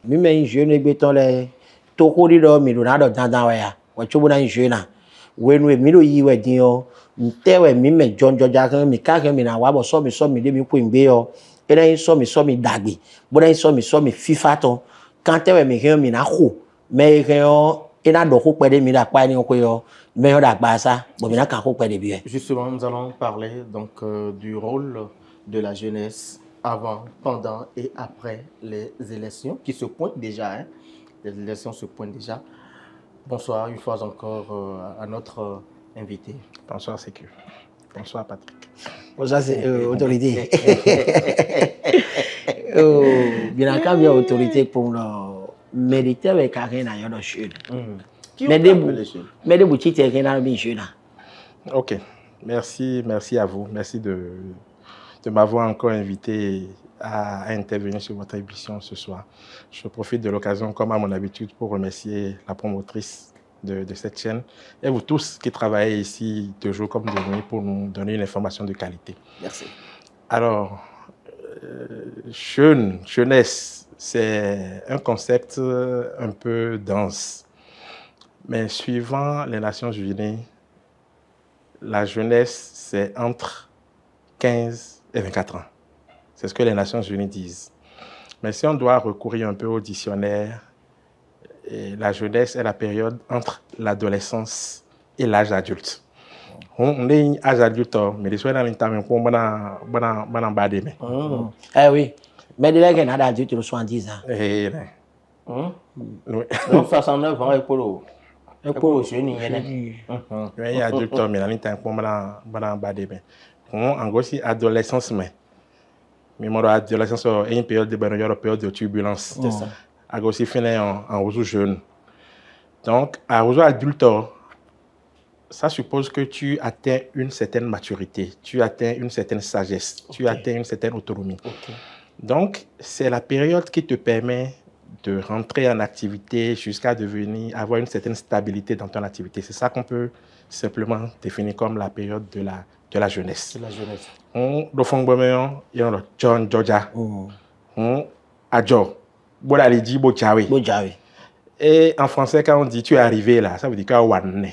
Mais jeune béton les toko di do mi do na do dandan wa ya wa chobo na jeune when we mi do yi we din yo nte we mi me jonjo ja kan mi ka kan mi na wa bo so mi de mi ko ngbe yo e na so mi dagbe bo na so mi fifa ton quand te we mi kan mi na ko mais kan yo e na do ko pe de mi da pa ni ko yo mais yo da gba sa bo mi na kan ko pe de bi. Justement, nous allons parler donc du rôle de la jeunesse avant, pendant et après les élections qui se pointent déjà. Hein. Les élections se pointent déjà. Bonsoir une fois encore à notre invité. Bonsoir Sécu. Bonsoir Patrick. Bonsoir c'est autorité. Bien quand bien autorité pour le mériter avec rien à yon jeune. Mais des boutiques qui dans le jeune. OK. Merci à vous. Merci de m'avoir encore invité à intervenir sur votre émission ce soir. Je profite de l'occasion, comme à mon habitude, pour remercier la promotrice de cette chaîne et vous tous qui travaillez ici de jour comme de nuit pour nous donner une information de qualité. Merci. Alors, jeunesse, c'est un concept un peu dense. Mais suivant les Nations Unies, la jeunesse, c'est entre 15 et 24 ans. C'est ce que les Nations Unies disent. Mais si on doit recourir un peu au dictionnaire, la jeunesse est la période entre l'adolescence et l'âge adulte. On est âge adulte, mais les soins dans l'intermédiaire, on va en bas des mains. Eh oui, mais de là qu'il y a des adultes de 70 ans. Donc 69 ans, et pour le jeune, il y a des adultes, mais dans l'intermédiaire, on va en bas des mains. En gros, c'est adolescence, mais mon adolescence est une période de turbulence. C'est ça. A aussi fini en réseau jeune. Donc, à réseau adulte, ça suppose que tu atteins une certaine maturité, tu atteins une certaine sagesse, tu atteins une certaine autonomie. Donc, c'est la période qui te permet de rentrer en activité jusqu'à avoir une certaine stabilité dans ton activité. C'est ça qu'on peut simplement définir comme la période de la jeunesse. C'est la jeunesse. Il y a John Georgia. Adjo. Et en français, quand on dit tu es arrivé là, ça veut dire qu'il y a wan.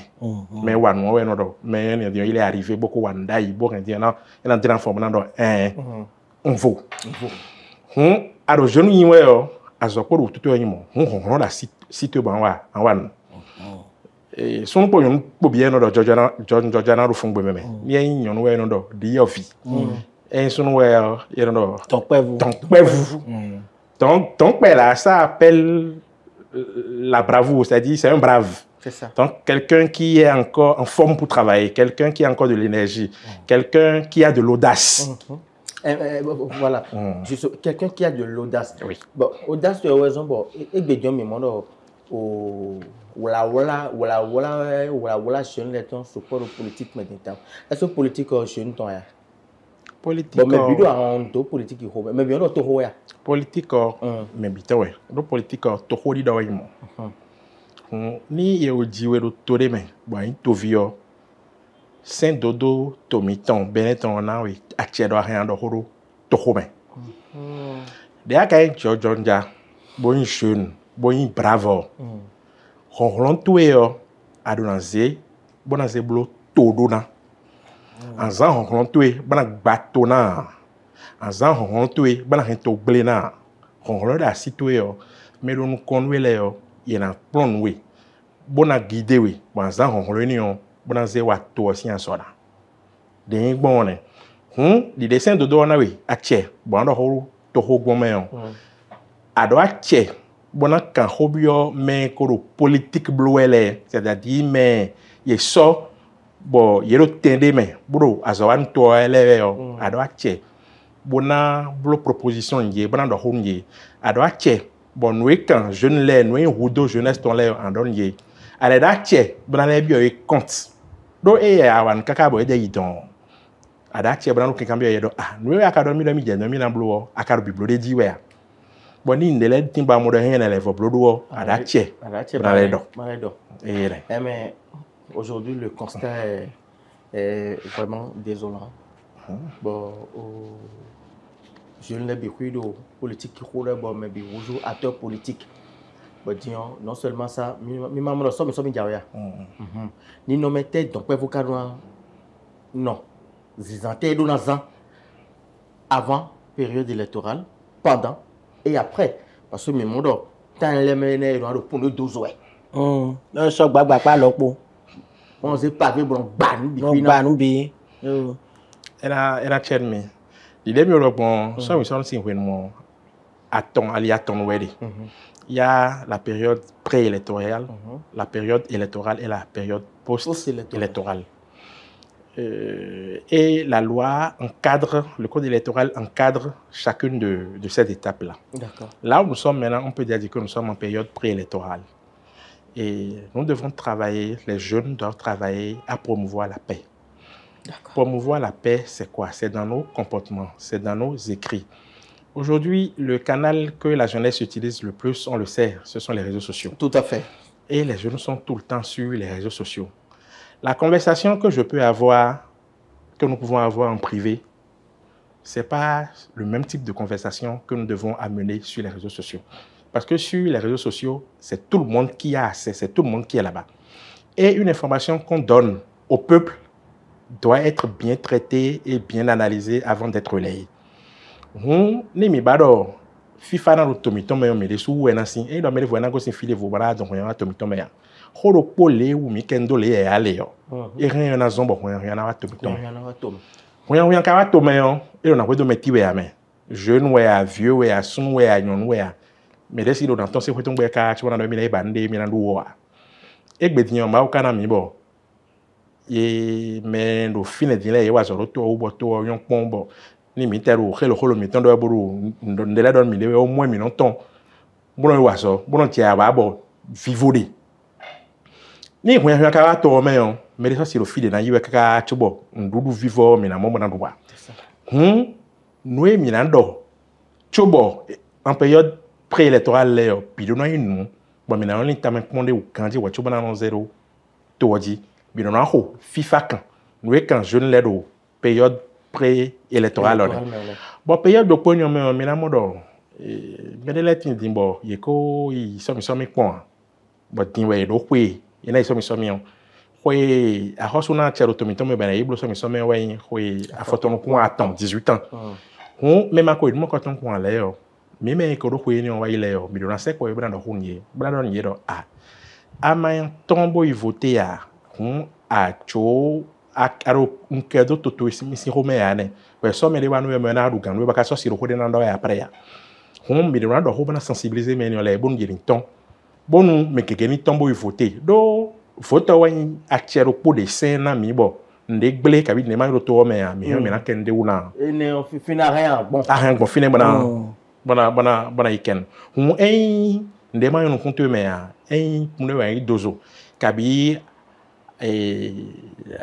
Mais wan, mais il est arrivé beaucoup wanda, il est entré en forme on vaut. Alors je nous y vois, à ce point où tout le monde, on la site en wan. Et son point pour bien dans John Georgia dans le fond de même. Il y a une ouais dans de vie. Et son ouais il y a dans vous. Donc là, ça appelle la bravoure, c'est-à-dire c'est un brave. C'est ça. Donc quelqu'un qui est encore en forme pour travailler, quelqu'un qui a encore de l'énergie, quelqu'un qui a de l'audace. Voilà, quelqu'un qui a de l'audace. Oui. Bon, audace, tu as raison. Bon, et bien, mais moi, jeune, les temps, support politique maintenant. Est-ce que politique jeune, ton ya? Politique. Bon, mais plutôt en politique, mais bien, on a politique, mais bien, ouais. Le politique, tu as dit d'ailleurs. Ni il y a eu du tout de même. Bon, il te vient. Saint Dodo, Tomiton, Benetton, on a eu actuellement rien de horo, Tohome. Déjà quand John Ja, bon jeune, bon bravo. On tout est à donner, bon à blo todo na. En zan on tout est bon bateau na. En zan on tout est bon à to blena. On a situé mais on conduit les il y a plan oui. Bon à guider oui. Bon zan on réunion bon à wa to aussi en soda. Den bon ne. Di dessin de do na oui, a che. Bon do ho to ho gomen. Ado a che. Bon kan hobio mais ko politique blouele, c'est-à-dire mais il so bon yero tende mais bro azawan to eleve ado a che. Bona blo proposition yé bona do ho yé. Ado a che. Bon nous quand jeune lè nous hudo jeunesse ton lè en don yé. Ale da che bona le bio e compte. Do e awan kaka bo e de yidon. Ada che bona no kan bio yé do nous academy do mi je no mi na blo akaro biblo de di we. Bon, il y a des gens qui ont été mais aujourd'hui, le constat est vraiment désolant. Bon, je ne l'ai pas politique qui roule, mais toujours acteur politique. Non seulement ça, mais maman sommes diarrhée. Ni non mais tête donc vous non. Zizanté avant période électorale, pendant et après parce que mes modos tant les mené dans le pont de 12 ouais. Non so gbagba pa lopo. On s'est pavé bon banu bi. Era chermi. L'idée me le bon, ça me semble si vraiment attend ouais. Il y a la période préélectorale, la période électorale et la période post-électorale. Et la loi encadre, le code électoral encadre chacune de ces étapes-là. Là où nous sommes maintenant, on peut dire que nous sommes en période préélectorale. Et nous devons travailler, les jeunes doivent travailler à promouvoir la paix. Promouvoir la paix, c'est quoi? C'est dans nos comportements, c'est dans nos écrits. Aujourd'hui, le canal que la jeunesse utilise le plus, on le sait, ce sont les réseaux sociaux. Tout à fait. Et les jeunes sont tout le temps sur les réseaux sociaux. La conversation que je peux avoir, que nous pouvons avoir en privé, ce n'est pas le même type de conversation que nous devons amener sur les réseaux sociaux. Parce que sur les réseaux sociaux, c'est tout le monde qui a accès, c'est tout le monde qui est là-bas. Et une information qu'on donne au peuple doit être bien traitée et bien analysée avant d'être relayée. Ni bado FIFA na tomito me me desu wena sin e do me vona go sin file vobara don ya tomito me ya horo pole wu mi kendo le ya le yo e ren na zombo ho ya na tomito ho ka wa to me yo e na kwedo meti we ya me jeune we ya vieux we ya sun we ya nyon we ya me desi do na ton se kweto ngbe ka chi wona do mi na bande mi na do wa e gbedin ma o kana mi bo ye me do fine din le ye wa zoro to o bo to yon pon bo ni mitero khelo kholo miton do buru ndela don mi le au moins mi non ton bono waso bono ti aba bo vivode ni ho ya ka to me yo me so si lo fide na yiwe ka chubo ndudu vivo mi na mo na duwa noe mi na do chubo en période préélectorale le yo bi do na inu bo mi na only time ponde o kanji wa chubo na no zero to waji bi do na ho FIFA kan noe kan jeune le do période pré-électoral. Bon, période de pognon, mais la mode, mais les lettres d'imbo, yeko, ils sont mis point. Bon, dingue, do oui, il y a ils sont mis on. Oui, à Rosuna, tu as l'automite, mais ben, ils sont mis ouais, oui, à photo point à temps, 18 ans. Même à quoi, moi, quand on point là, mais mais que do oui, on va y aller, mais on sait quoi, brando hunye, brando y est ah. À main tombeau y voter à cho aro nkedo toto isi home ya ne we so me le wanu me na arugan we baka so siro ko de na ndo ya pre ya hom mi de na do ho bana sensibiliser me ni le bon yiri ton bonu me keke ni tombo y voter do vote wan achero po de sen na mi bo nde gble ka bi ne ma ro to me ya mi me na kende una ne fina rien bon bon fina bana iken hom nde ma yo no konto me ya mune wa dozo kabi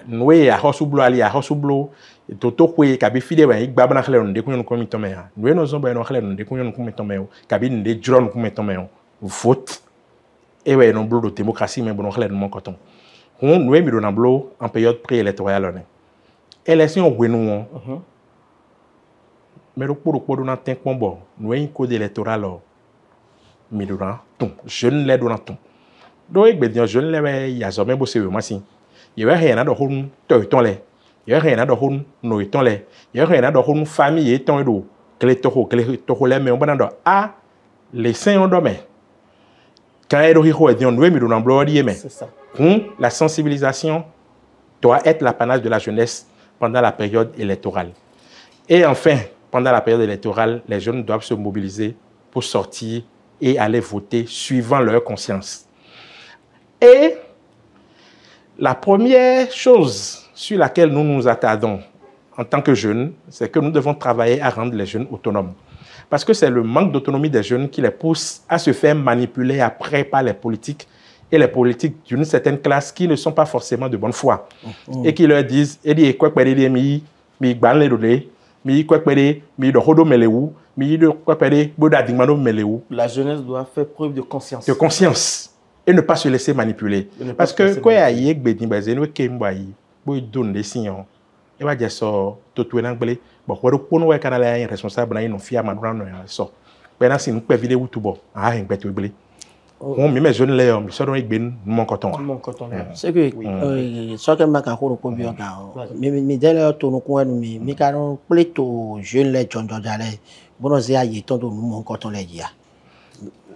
noé a hosublo ali a hosublo toto kwe kabi fide wa igba bana khale nde kunyo ko mitome ya noé no zomba no khale nde kunyo ko mitome o kabi nde dron ko mitome o vote e we no blo de démocratie mais bon khale no koton on noé mi do na blo en période préélectorale ne élection wenu mais pour na ten kombo noé code électoral mi do na ton jeune le do na ton do egbe dion jeune le ya zo me bo se we masi ye we he na do hun to ton le ye he na do hun no ton le ye he na do hun famille ton do kle to le me on bana do a les saint on do me quand e do hi ho dion we mi do na blo di me c'est ça la sensibilisation doit être l'apanage de la jeunesse pendant la période électorale et enfin pendant la période électorale les jeunes doivent se mobiliser pour sortir et aller voter suivant leur conscience. Et la première chose sur laquelle nous nous attardons en tant que jeunes, c'est que nous devons travailler à rendre les jeunes autonomes. Parce que c'est le manque d'autonomie des jeunes qui les pousse à se faire manipuler après par les politiques et les politiques d'une certaine classe qui ne sont pas forcément de bonne foi et qui leur disent la jeunesse doit faire preuve de conscience. De conscience. Et ne pas se laisser manipuler. Parce que quand il y a des gens qui ont donné des signes, e va je so to tu na gbele bo ko ro pono we kana la responsable na ino fia ma do na so pe na sin pe video tubo a hen pe to gbele on mi me jeune le mi so do igbe mon coton c'est que so que ma ka ko ko bi o ga mi dele to no ko enu mi ka no pleto jeune le jonjo jale bono se aye ton do mon coton le ya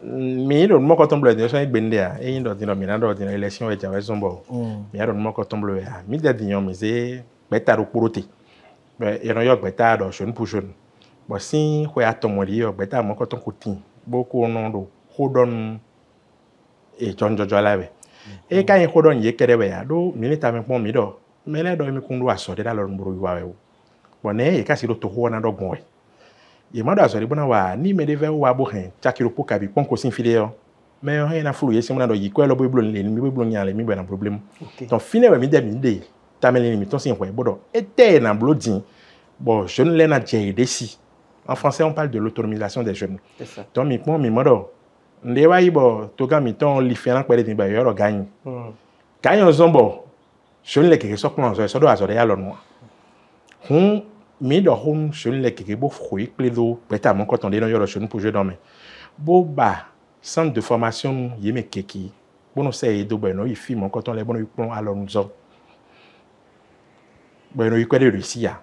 mi do mon coton bleu de so igbe ndia e yin do dino mi na do dino election e jawe zombo mi do mon coton bleu ya mi de dinyo mi se beta ro porote e no yo beta do jeune pour jeune bo si ko ya to mo ri yo beta mon coton ko tin boko no do hodon e jonjo jalawe e ka yin hodon ye kere we ya do mi ni ta mi pon mi do me le do mi kun do aso de da lo mburu wa we bo ne e ka si do to ho na do gon we e ma do aso de bona wa ni me de ve wa bo hen chakiro po ka bi pon ko sin file yo me yo hen na fulu ye si mo na do yi ko lo bo blo le mi bo blo nya le mi be na problem ton fine we mi de tameli mi ton sin we bo do e te na blo din bon je ne l'ai na je si en français on parle de l'autonomisation des jeunes c'est ça donc mi pon mi modo ndewa ibo to ga mi ton li fian pere tin ba yo ro gagne gagne zombo je ne le ke so plan so do aso de ya lo no mi do home je ne le ke bo fruit pledo peta mon quand on est dans yo jeune pour je dormir bo ba centre de formation yeme keki bono se do ba no i fi mon quand on les bono plan alors nous zo ba no i kwede Russia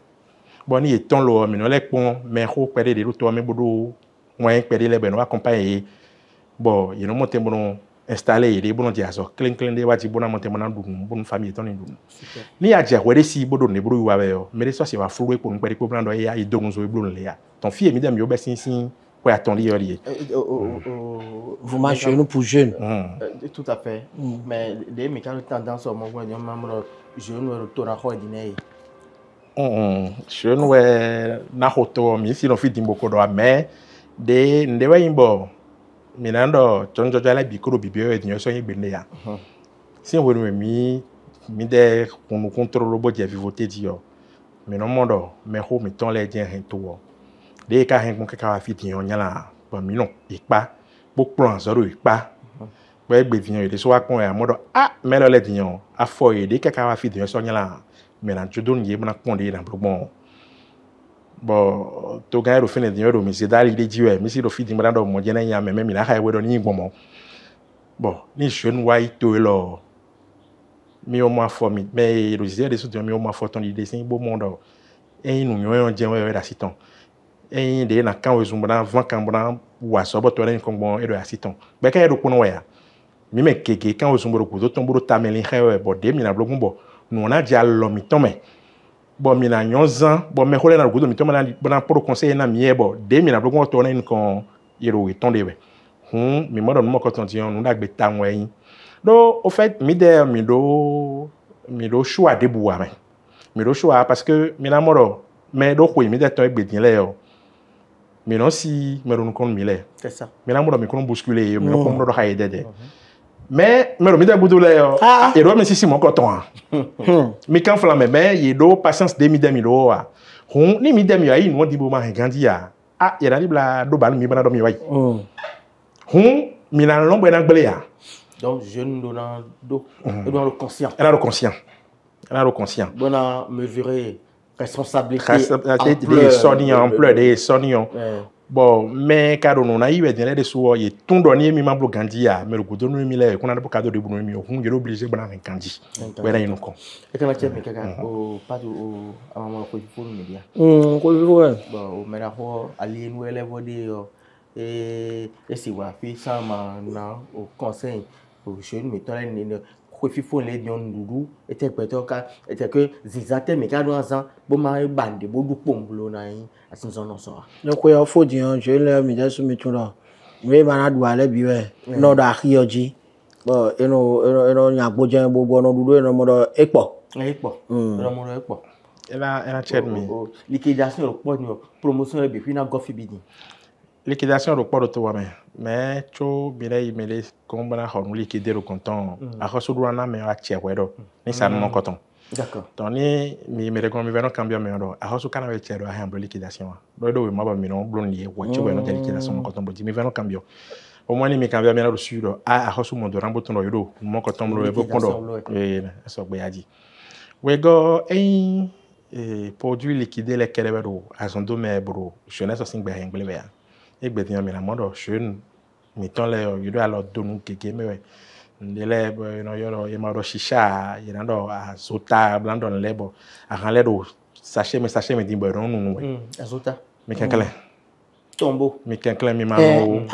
bon ni eton lo mi no le pon me ho pede de to me bodo moyen pede le ben no accompagner bon you no monter bon installer de bon dia so clean de wati bon monter mon dun bon famille ton dun ni a dia wede si bodo ne bodo wa be yo me de so se wa fulu e pon pede ko plan do ya e do nzo e blon le ya ton fille mi dem yo be sin ko ya ton li yo li vous marchez nous pour jeunes tout à fait mais des mécanismes tendance au moment où membre jeune retour à ordinaire jeune we na hoto mi si no fit mboko do mais de ndewa imbo minando tonjo jala bikoro bibio e dinyo so yin gbende ya si on veut mi de on contrôle bo dia vivoté dio mais non mondo me ho mi ton le dien hen to de ka hen kon ka fit dinyo nyala ba mi non ipa bo plan zoro ipa ba gbe dinyo de so wa kon ya modo me lo le dinyo afo e de ka fit dinyo so nyala mais na tu donnes yebna pondé dans bon bon to gagne au fin de dinero mais c'est dali de diwe mais si do fiti mbrando mo jena nya me mi na ha we do ni gbomo bon ni jeune wai to lo mi o ma for mi mais le dire de so mi o ma for ton idée c'est beau monde e nu yo je we da siton e de na kan we zumbra van kan bra wa so bo to ren kon bon e do asiton be ka e do kuno ya mi me keke kan we zumbro ku do ton bro tameli hewe bo de mi na blogun bo nous on a déjà l'homme tomé bon mina nyonzan bon me hole na gudo mi tomé na pour conseiller na miebo de mina blogon tourner une kon yero etonde we mi modo no ko tontion nous dagbe tanwe do au fait mi do choix de boua mi do choix parce que mina modo mais do ko mi de ton egbe din le yo mi non si me ron kon mi le c'est ça mina modo mi kon bousculer yo mi non kon do ha yede mais me mi de boudule yo e do mi si mon coton mi kan flamme ben ye do patience de mi do ni mi dem yo ayi no di bo ma gandi ya ye da libla do ban mi bana do mi wai mi na lombo na gbele ya donc jeune donnant do dans le conscient elle a le conscient bona mesurer responsabilité des soignants bon mais kado no na iwe den de so ye tundo ni mi mablo gandi ya me rugudo no mi le kuna de kado de bunu mi o hun je obligé bana gandi we na inoko e kana chepe kaka o pas o amama ko fo no media ko fo bon o mera ho ali no level de e si wa fi sama na o conseil o jeune mi tole ni ko fi fo le dion dudu était peut-être était que zizate me kado ansan bo ma bande bo du pombulo na yin asin so no so no ko ya fo dion je le mi je su mi tun lo we ma na du ale bi we no da khioji bo eno nya gboje gbogbo no dudu eno mo do epo eno mo do epo ela ched mi liquidation le po ni promotion e bi fi na gofi bi ni liquidation le po to wa mais cho bire imele kombana honu liquider le comptant a reçoit na me a chewedo ni sa mon coton d'accord donc ni mi me recon mi veno cambio me do a reçoit kana we chero a hambre liquidation do we maba mi no blon lié wa cho we no liquidation mon coton bo mi veno cambio au moins ni mi cambio me na reçu do a reçoit mon do rambo ton do mon coton lo e bo kondo e so gbe aji we go et produit liquide les kelebero azondo me bro jeunesse aussi ngbe hengle be ya e gbe tiyan mi na modo jeune mi ton le yo do alors donu keke me we ndele no yo e ma do shisha ye na do azota blando lebo a han le do sachet me di bo no nu we azota mi kenkele tombo mi kenkele mi ma no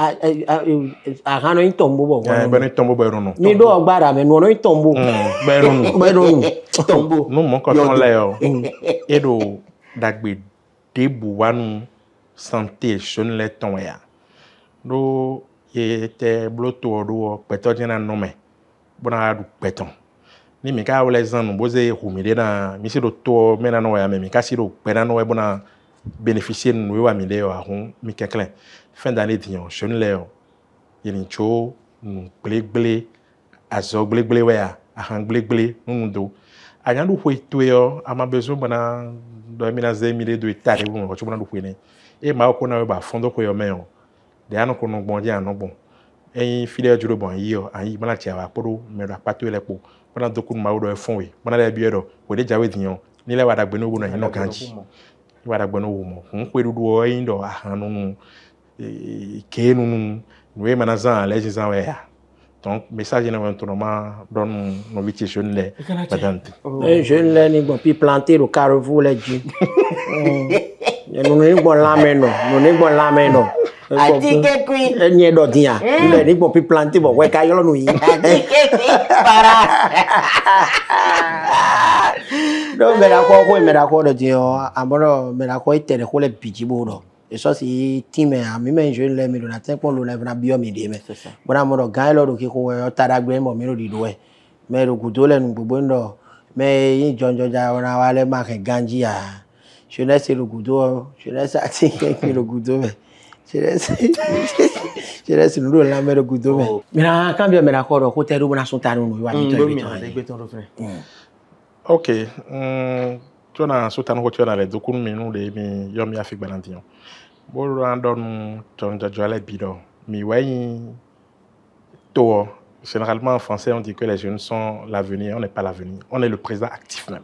a han no tombo bo be no tombo bo no mi do agbara me no tombo be no tombo no mo ko ton le yo e do dagbe debu wanu santé jeune le ton ya do était bloto do peto jena nome bona du peton ni mi ka wole zan no boze humide na mi se do to mena no ya mi ka si do pena no e bona bénéficier no wa mi le yo ahun mi kenklen fin d'année dion jeune le yo yeni cho no glegle azo glegle we ya ahan glegle no do anya do hoi to yo ama besoin bona do mi na ze mi le do etare wo ko bona do hoi ne e ma ko na we ba fondo ko yo me yo de ano ko no bon dia no bon en fidèle juro bon yo ayi mala tia wa podo me do pato le po bona do kun ma wo do fon we bona le bi do we de jawe dion ni le wa da gbe no wo no no kanji wa da gbe no wo mo hun pe dudu o yin do ahanu nu ke nu we manazan les gens we ya donc message na vraiment don no viti jeune le badante jeune le ni bon puis planter au carrefour les ji no ni bon la meno no ni bon la meno atike kui enye do dia le ni bon puis planter bon we ka yo no yi atike kui para do me da ko do dio amoro me da ko itere ko le bijibo do et ça c'est time a mi men jeune le mi do na ten ko lo le na bio mi de me bona mo do gan lo do ki ko we ta da gbe mo mi do di do we me do gudo le nu gbogbo ndo me yin jonjo ja ona wa le ma ke ganji ya jeunesse le gudo jeunesse ati ke le gudo me jeunesse nu do la me le gudo me mi na cambio me na ko do ko te do na so ta no wa mi to ok tu na so ta no ko na le do kun mi no de mi yo mi afik balantion bo random ton jale bido mi way to généralement en français on dit que les jeunes sont l'avenir, on n'est pas l'avenir, on est le présent actif même.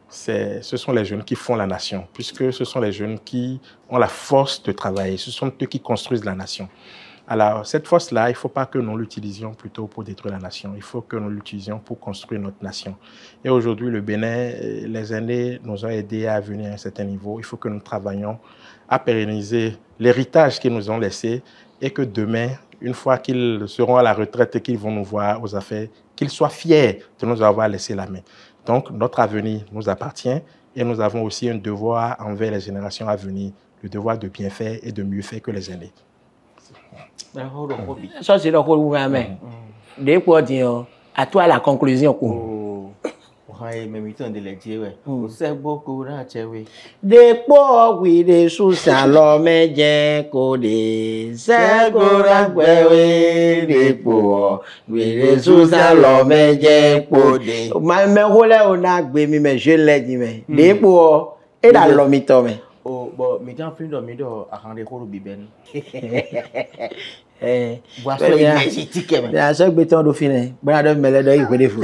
Ce sont les jeunes qui font la nation, puisque ce sont les jeunes qui ont la force de travailler, ce sont eux qui construisent la nation. Alors, cette force-là, il ne faut pas que nous l'utilisions plutôt pour détruire la nation, il faut que nous l'utilisions pour construire notre nation. Et aujourd'hui, le Bénin, les aînés nous ont aidés à venir à un certain niveau. Il faut que nous travaillions à pérenniser l'héritage qu'ils nous ont laissé et que demain, une fois qu'ils seront à la retraite et qu'ils vont nous voir aux affaires, qu'ils soient fiers de nous avoir laissé la main. Donc, notre avenir nous appartient et nous avons aussi un devoir envers les générations à venir, le devoir de bien faire et de mieux faire que les aînés. Ça, c'est le rôle où on met. Dès qu'on dit, à toi la conclusion. C'est beaucoup Depo de susalo meje kode segura gwewe depo de susalo meje kode ma me hole ona gbe mi me je le di me depo e da lo mi to me oh bon mi tan fin do mi do akande ko ru biben boisson énergétique me ya so gbe ton do fin e bra do mele do iwe de fu